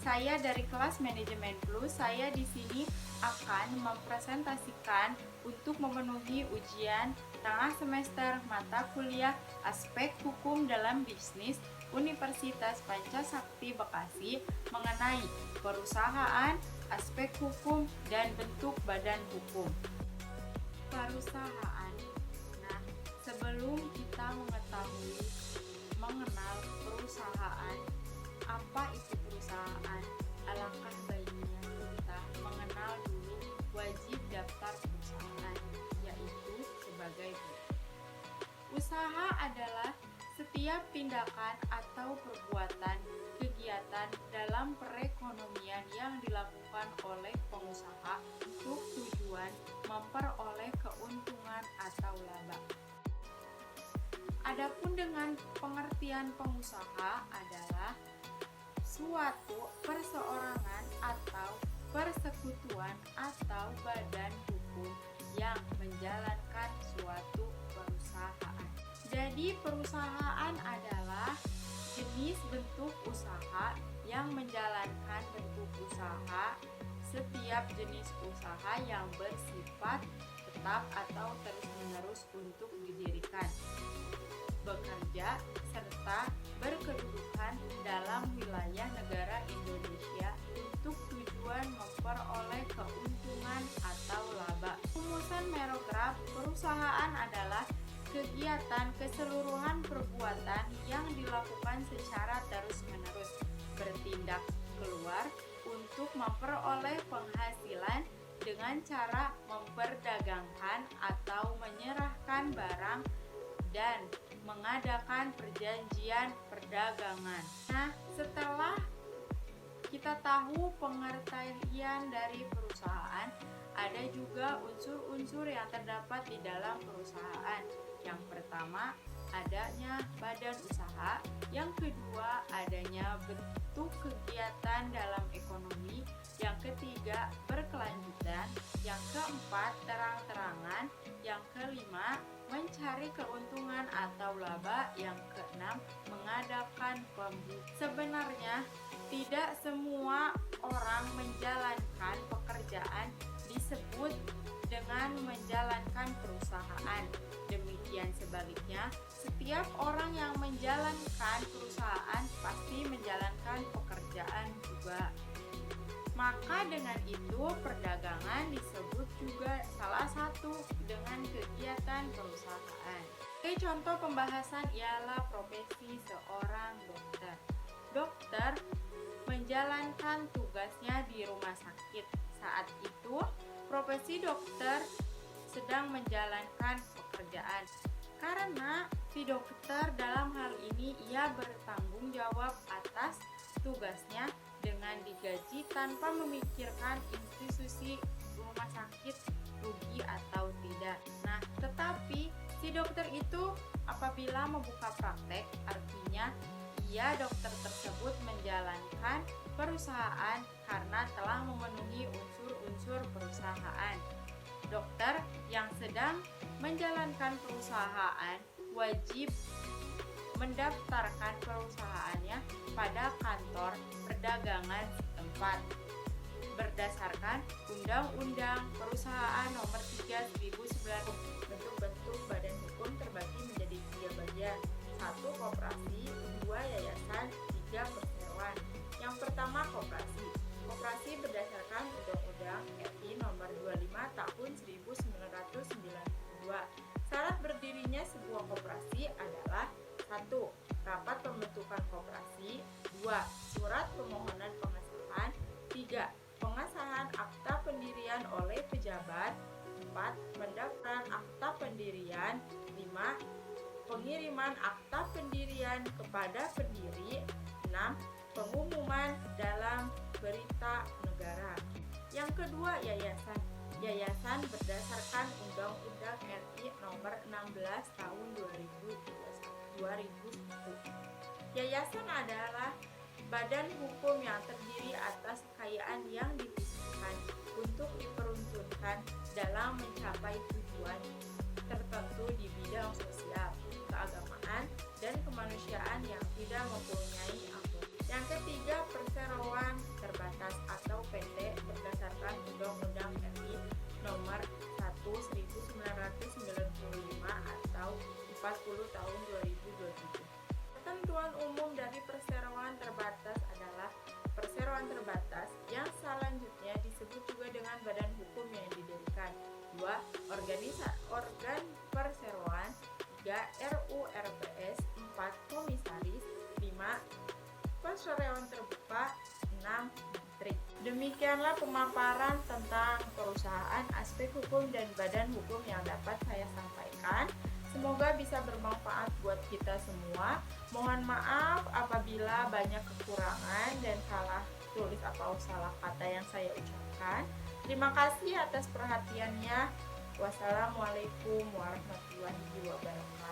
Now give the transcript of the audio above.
Saya dari kelas Manajemen Plus. Saya di sini akan mempresentasikan untuk memenuhi ujian tengah semester mata kuliah Aspek Hukum dalam Bisnis Universitas Pancasakti Bekasi mengenai perusahaan, aspek hukum, dan bentuk badan hukum. Perusahaan. Nah, sebelum kita mengenal perusahaan, apa itu perusahaan? Alangkah baiknya kita mengenal dulu wajib daftar perusahaan, yaitu sebagai berikut. Usaha adalah setiap tindakan atau perbuatan kegiatan dalam perekonomian yang dilakukan oleh pengusaha untuk tujuan memperoleh keuntungan atau laba. Adapun dengan pengertian pengusaha adalah suatu perseorangan atau persekutuan atau badan hukum yang menjalankan suatu perusahaan. Jadi perusahaan adalah jenis bentuk usaha yang menjalankan bentuk usaha. Setiap jenis usaha yang bersifat tetap atau terus-menerus untuk didirikan, bekerja, serta berkedudukan dalam wilayah negara Indonesia untuk tujuan memperoleh keuntungan atau laba. Rumusan Merograph, perusahaan adalah kegiatan keseluruhan perbuatan yang dilakukan secara terus-menerus bertindak keluar untuk memperoleh penghasilan dengan cara memperdagangkan atau menyerahkan barang dan mengadakan perjanjian perdagangan. Nah, setelah kita tahu pengertian dari perusahaan, ada juga unsur-unsur yang terdapat di dalam perusahaan. Yang pertama, adanya badan usaha. Yang kedua, adanya bentuk kegiatan dalam ekonomi. Yang ketiga, berkelanjutan. Yang keempat, terang-terangan. Yang kelima, mencari keuntungan atau laba. Yang keenam, mengadakan pembukaan. Sebenarnya, tidak semua orang menjalankan pekerjaan disebut dengan menjalankan perusahaan. Demikian sebaliknya, setiap orang yang menjalankan perusahaan pasti menjalankan pekerjaan juga. Maka dengan itu perdagangan disebut juga salah satu dengan kegiatan perusahaan. Oke, contoh pembahasan ialah profesi seorang dokter. Dokter menjalankan tugasnya di rumah sakit. Saat itu, profesi dokter sedang menjalankan pekerjaan. Karena si dokter dalam hal ini ia bertanggung jawab atas tugasnya dengan digaji tanpa memikirkan institusi rumah sakit rugi atau tidak. Nah, tetapi si dokter itu apabila membuka praktek, artinya dokter tersebut menjalankan perusahaan karena telah memenuhi unsur-unsur perusahaan. Dokter yang sedang menjalankan perusahaan wajib mendaftarkan perusahaannya pada kantor perdagangan setempat berdasarkan Undang-Undang Perusahaan Nomor 3 1900. Bentuk-bentuk badan hukum terbagi menjadi 3 bagian. 1. Koperasi, 2. Yayasan, 3. Perseroan. Yang pertama, koperasi. Koperasi berdasarkan Undang-Undang RI Nomor 25 Tahun 1992. Syarat berdirinya sebuah koperasi adalah 1. Rapat pembentukan koperasi. 2. Surat permohonan pengesahan. 3. Pengesahan akta pendirian oleh pejabat. 4. Pendaftaran akta pendirian. 5. Pengiriman akta pendirian kepada pendiri. 6. Pengumuman dalam berita negara. Yang kedua, yayasan. Yayasan berdasarkan Undang-Undang RI Nomor 16 Tahun 2001. Yayasan adalah badan hukum yang terdiri atas kekayaan yang dipisahkan untuk diperuntukkan dalam mencapai tujuan tertentu di bidang sosial, keagamaan, dan kemanusiaan yang tidak mempunyai ampun. Yang ketiga, perseroan karyawan terbuka 6 menteri. Demikianlah pemaparan tentang perusahaan, aspek hukum, dan badan hukum yang dapat saya sampaikan. Semoga bisa bermanfaat buat kita semua. Mohon maaf apabila banyak kekurangan dan salah tulis atau salah kata yang saya ucapkan. Terima kasih atas perhatiannya. Wassalamualaikum warahmatullahi wabarakatuh.